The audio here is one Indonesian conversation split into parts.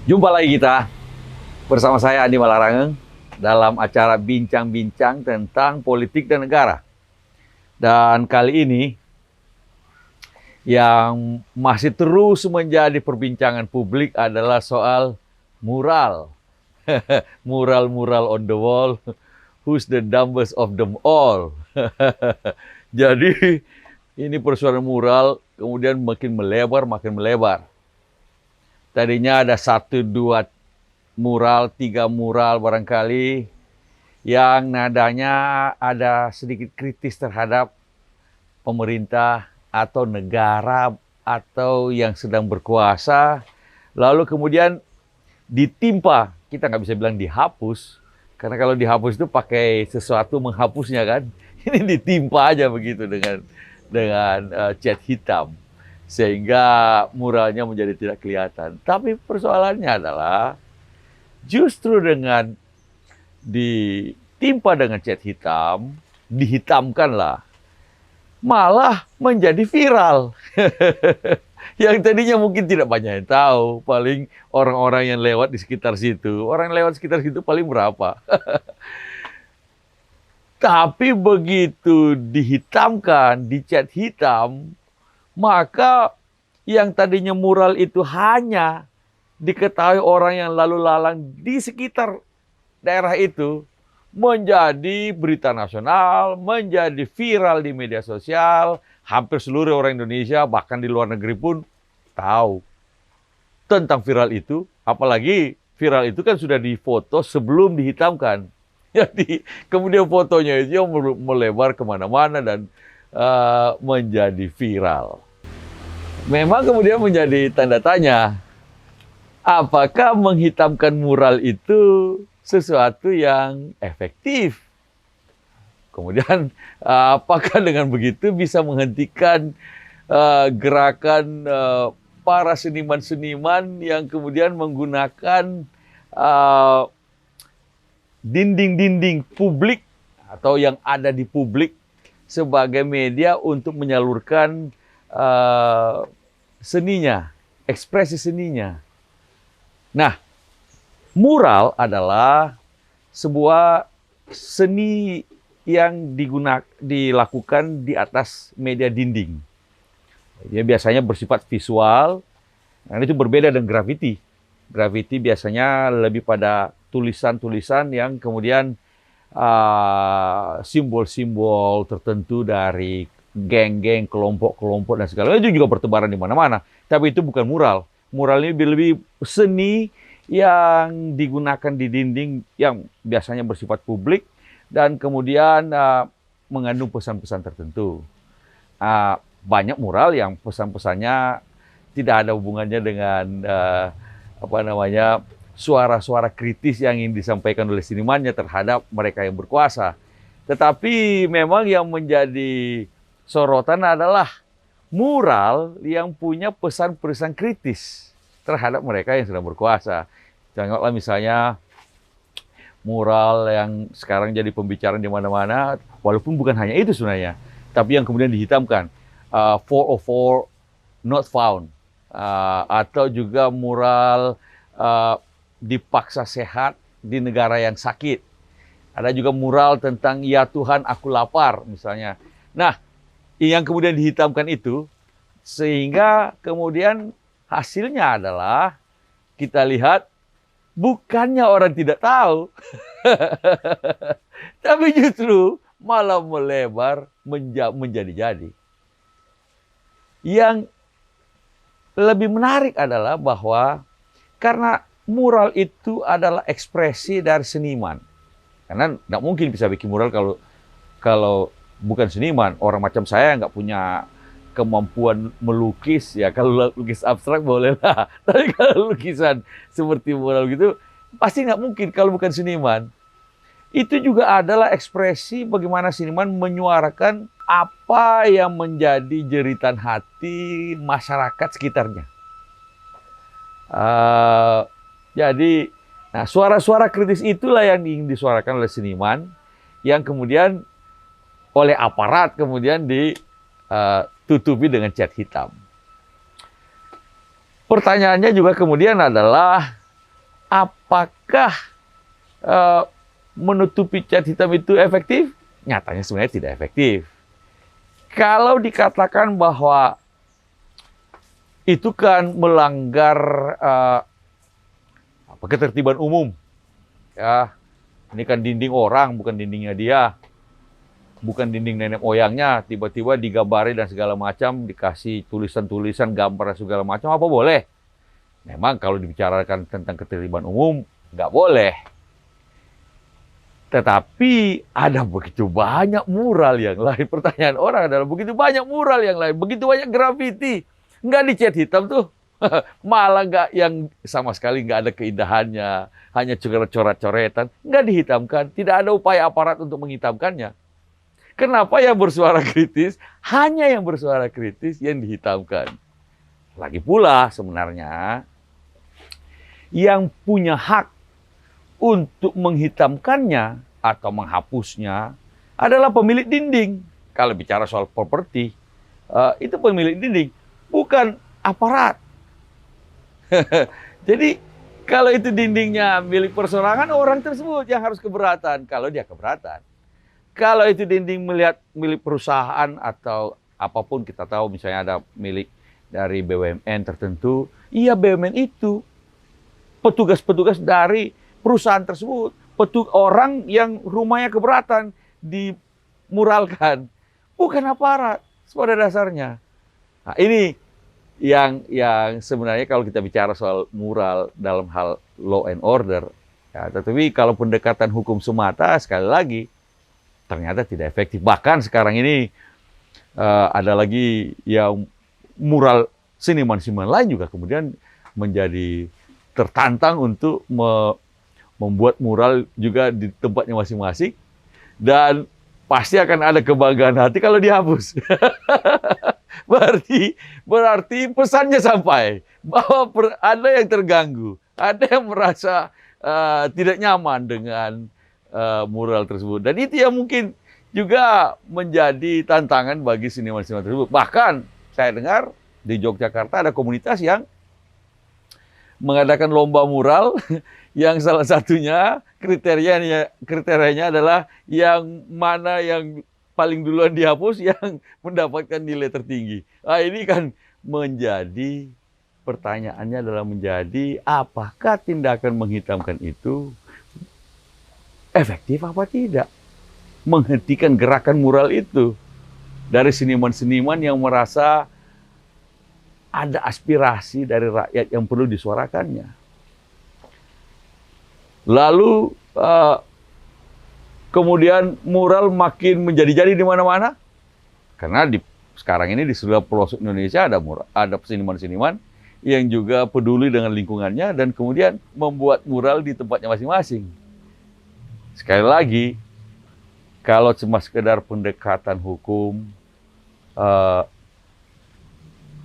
Jumpa lagi kita bersama saya Andi Malarangeng dalam acara bincang-bincang tentang politik dan negara. Dan kali ini yang masih terus menjadi perbincangan publik adalah soal mural. Mural-mural on the wall, who's the dumbest of them all. Jadi ini persoalan mural kemudian makin melebar. Tadinya ada 1, 2 mural, 3 mural barangkali yang nadanya ada sedikit kritis terhadap pemerintah atau negara atau yang sedang berkuasa. Lalu kemudian ditimpa, kita nggak bisa bilang dihapus, karena kalau dihapus itu pakai sesuatu menghapusnya kan. Ini ditimpa aja begitu dengan cat hitam, sehingga muralnya menjadi tidak kelihatan. Tapi persoalannya adalah justru dengan ditimpa dengan cat hitam, dihitamkanlah, malah menjadi viral. Yang tadinya mungkin tidak banyak yang tahu, paling orang-orang yang lewat di sekitar situ. Orang yang lewat sekitar situ paling berapa? Tapi begitu dihitamkan, dicat hitam, maka yang tadinya mural itu hanya diketahui orang yang lalu lalang di sekitar daerah itu, menjadi berita nasional, menjadi viral di media sosial. Hampir seluruh orang Indonesia, bahkan di luar negeri pun tahu tentang viral itu. Apalagi viral itu kan sudah difoto sebelum dihitamkan. Jadi kemudian fotonya itu melebar kemana-mana dan menjadi viral. Memang kemudian menjadi tanda tanya, apakah menghitamkan mural itu sesuatu yang efektif? Kemudian apakah dengan begitu bisa menghentikan gerakan para seniman-seniman yang kemudian menggunakan dinding-dinding publik atau yang ada di publik sebagai media untuk menyalurkan seninya, ekspresi seninya. Nah, mural adalah sebuah seni yang dilakukan di atas media dinding. Dia biasanya bersifat visual, nah itu berbeda dengan grafiti. Grafiti biasanya lebih pada tulisan-tulisan yang kemudian simbol-simbol tertentu dari geng-geng, kelompok-kelompok dan segala itu juga bertebaran di mana-mana. Tapi itu bukan mural. Mural ini lebih seni yang digunakan di dinding yang biasanya bersifat publik dan kemudian mengandung pesan-pesan tertentu. Banyak mural yang pesan-pesannya tidak ada hubungannya dengan suara-suara kritis yang ingin disampaikan oleh senimannya terhadap mereka yang berkuasa. Tetapi memang yang menjadi sorotan adalah mural yang punya pesan-pesan kritis terhadap mereka yang sedang berkuasa. Contohnya misalnya mural yang sekarang jadi pembicaraan di mana-mana, walaupun bukan hanya itu sebenarnya, tapi yang kemudian dihitamkan, 404 not found, atau juga mural dipaksa sehat di negara yang sakit. Ada juga mural tentang ya Tuhan aku lapar misalnya. Nah, yang kemudian dihitamkan itu sehingga kemudian hasilnya adalah kita lihat bukannya orang tidak tahu, tapi justru malah melebar menjadi-jadi. Yang lebih menarik adalah bahwa karena mural itu adalah ekspresi dari seniman. Karena nggak mungkin bisa bikin mural kalau bukan seniman. Orang macam saya nggak punya kemampuan melukis. Ya kalau lukis abstrak boleh lah. Tapi kalau lukisan seperti mural gitu, pasti nggak mungkin kalau bukan seniman. Itu juga adalah ekspresi bagaimana seniman menyuarakan apa yang menjadi jeritan hati masyarakat sekitarnya. Jadi, nah suara-suara kritis itulah yang ingin disuarakan oleh seniman, yang kemudian oleh aparat kemudian ditutupi dengan cat hitam. Pertanyaannya juga kemudian adalah apakah menutupi cat hitam itu efektif? Nyatanya sebenarnya tidak efektif. Kalau dikatakan bahwa itu kan melanggar ketertiban umum, ya ini kan dinding orang, bukan dindingnya dia, bukan dinding nenek moyangnya, tiba-tiba digambari dan segala macam, dikasih tulisan-tulisan, gambar dan segala macam, apa boleh? Memang kalau dibicarakan tentang ketertiban umum, nggak boleh. Tetapi ada begitu banyak mural yang lain. Pertanyaan orang adalah begitu banyak mural yang lain, begitu banyak grafiti. Nggak dicat hitam tuh. Malah nggak, yang sama sekali nggak ada keindahannya. Hanya coret-coretan. Nggak dihitamkan. Tidak ada upaya aparat untuk menghitamkannya. Kenapa yang bersuara kritis? Hanya yang bersuara kritis yang dihitamkan. Lagi pula sebenarnya yang punya hak untuk menghitamkannya atau menghapusnya adalah pemilik dinding. Kalau bicara soal properti, itu pemilik dinding, bukan aparat. Jadi kalau itu dindingnya milik perseorangan, orang tersebut yang harus keberatan kalau dia keberatan. Kalau itu dinding milik perusahaan atau apapun, kita tahu misalnya ada milik dari BUMN tertentu, iya BUMN itu petugas-petugas dari perusahaan tersebut, orang yang rumahnya keberatan dimuralkan, bukan aparat pada dasarnya. Nah, ini yang sebenarnya kalau kita bicara soal mural dalam hal law and order, ya, tetapi kalau pendekatan hukum semata, sekali lagi ternyata tidak efektif. Bahkan sekarang ini ada lagi yang mural seniman-seniman lain juga kemudian menjadi tertantang untuk membuat mural juga di tempatnya masing-masing, dan pasti akan ada kebanggaan hati kalau dihapus. Berarti pesannya sampai bahwa ada yang terganggu, ada yang merasa tidak nyaman dengan mural tersebut, dan itu yang mungkin juga menjadi tantangan bagi seniman-seniman tersebut. Bahkan saya dengar di Yogyakarta ada komunitas yang mengadakan lomba mural yang salah satunya kriterianya adalah yang mana yang paling duluan dihapus yang mendapatkan nilai tertinggi. Nah, ini kan menjadi pertanyaannya adalah menjadi apakah tindakan menghitamkan itu efektif apa tidak? Menghentikan gerakan mural itu dari seniman-seniman yang merasa ada aspirasi dari rakyat yang perlu disuarakannya. Lalu kemudian mural makin menjadi-jadi di mana-mana, karena sekarang ini di seluruh pelosok Indonesia ada seniman-seniman yang juga peduli dengan lingkungannya dan kemudian membuat mural di tempatnya masing-masing. Sekali lagi, kalau cuma sekedar pendekatan hukum,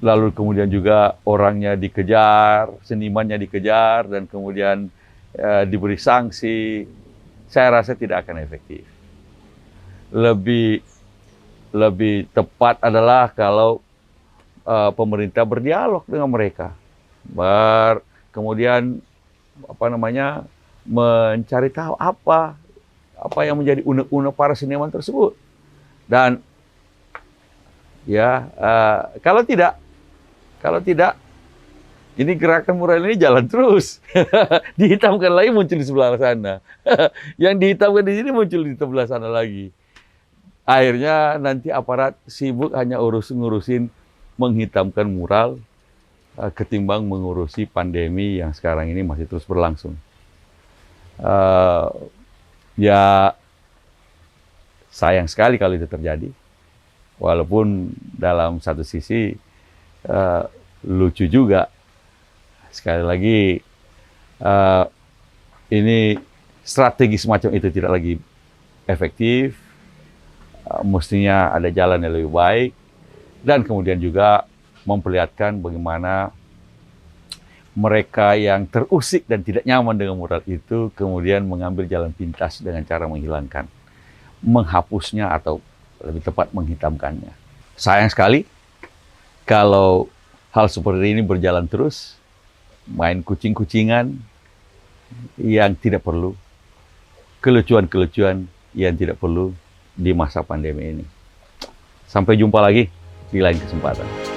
lalu kemudian juga orangnya dikejar, senimannya dikejar, dan kemudian diberi sanksi, saya rasa tidak akan efektif. Lebih tepat adalah kalau pemerintah berdialog dengan mereka, kemudian mencari tahu apa yang menjadi unek-unek para seniman tersebut, dan ya kalau tidak ini gerakan mural ini jalan terus. Dihitamkan lagi muncul di sebelah sana. Yang dihitamkan di sini muncul di sebelah sana lagi. Akhirnya nanti aparat sibuk hanya ngurusin menghitamkan mural ketimbang mengurusi pandemi yang sekarang ini masih terus berlangsung. Ya sayang sekali kalau itu terjadi. Walaupun dalam satu sisi lucu juga. Sekali lagi, ini strategi semacam itu tidak lagi efektif, mestinya ada jalan yang lebih baik, dan kemudian juga memperlihatkan bagaimana mereka yang terusik dan tidak nyaman dengan mural itu kemudian mengambil jalan pintas dengan cara menghapusnya atau lebih tepat menghitamkannya. Sayang sekali kalau hal seperti ini berjalan terus, main kucing-kucingan, yang tidak perlu, kelucuan-kelucuan yang tidak perlu di masa pandemi ini. Sampai jumpa lagi di lain kesempatan.